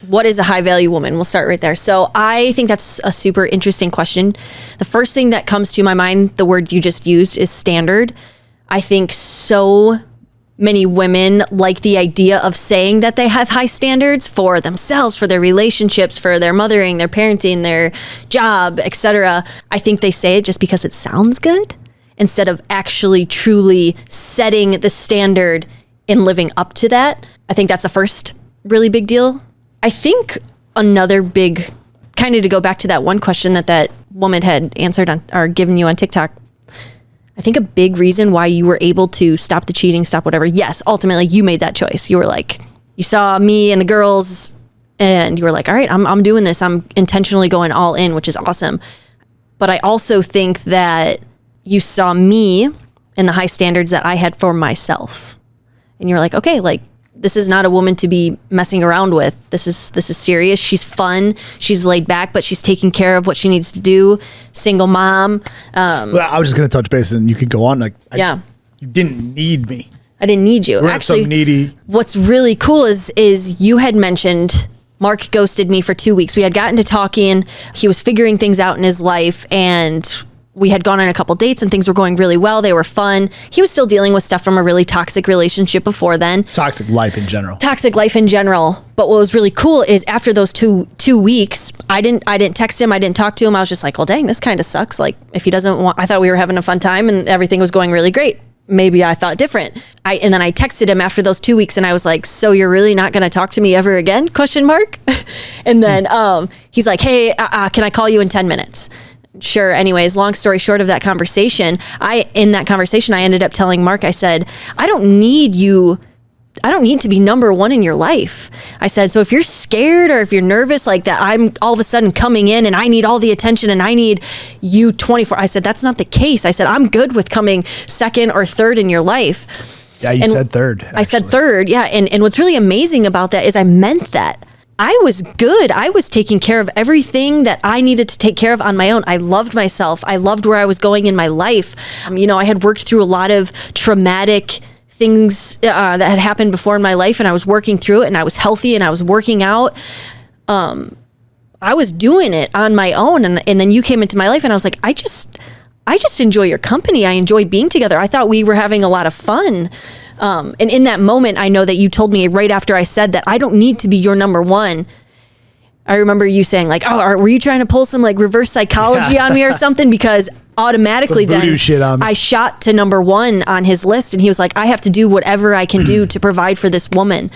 what is a high value woman? We'll start right there. So I think that's a super interesting question. The first thing that comes to my mind, the word you just used, is standard. I think so many women like the idea of saying that they have high standards for themselves, for their relationships, for their mothering, their parenting, their job, etc. I think they say it just because it sounds good instead of actually truly setting the standard and living up to that. I think that's the first really big deal. I think another big, kind of to go back to that one question that woman had answered on or given you on TikTok, I think a big reason why you were able to stop the cheating, stop whatever. Yes, ultimately you made that choice. You were like, you saw me and the girls and you were like, all right, I'm doing this. I'm intentionally going all in, which is awesome. But I also think that you saw me and the high standards that I had for myself. And you're like, okay, like, this is not a woman to be messing around with. This is serious. She's fun. She's laid back, but she's taking care of what she needs to do. Single mom. Well, I was just going to touch base and you could go on. Like, you didn't need me. I didn't need you. We're actually, so needy. What's really cool is you had mentioned Mark ghosted me for 2 weeks. We had gotten to talking. He was figuring things out in his life and we had gone on a couple dates and things were going really well. They were fun. He was still dealing with stuff from a really toxic relationship before then. Toxic life in general. But what was really cool is after those two weeks, I didn't text him. I didn't talk to him. I was just like, well, dang, this kind of sucks. Like if he doesn't want, I thought we were having a fun time and everything was going really great. Maybe I thought different. And then I texted him after those 2 weeks and I was like, so you're really not going to talk to me ever again? ? And then he's like, hey, can I call you in 10 minutes? Sure. Anyways, long story short of that conversation, I ended up telling Mark, I said, I don't need to be number one in your life. I said, so if you're scared or if you're nervous like that, I'm all of a sudden coming in and I need all the attention and I need you 24. I said, that's not the case. I said, I'm good with coming second or third in your life. Yeah, you said third. Actually. I said third. Yeah. And what's really amazing about that is I meant that. I was good. I was taking care of everything that I needed to take care of on my own. I loved myself. I loved where I was going in my life. I had worked through a lot of traumatic things that had happened before in my life and I was working through it and I was healthy and I was working out. I was doing it on my own. And then you came into my life and I was like, I just enjoy your company. I enjoyed being together. I thought we were having a lot of fun. And in that moment, I know that you told me right after I said that I don't need to be your number one. I remember you saying like, oh, were you trying to pull some like reverse psychology on me or something? Because automatically then I shot to number one on his list and he was like, I have to do whatever I can do to provide for this woman.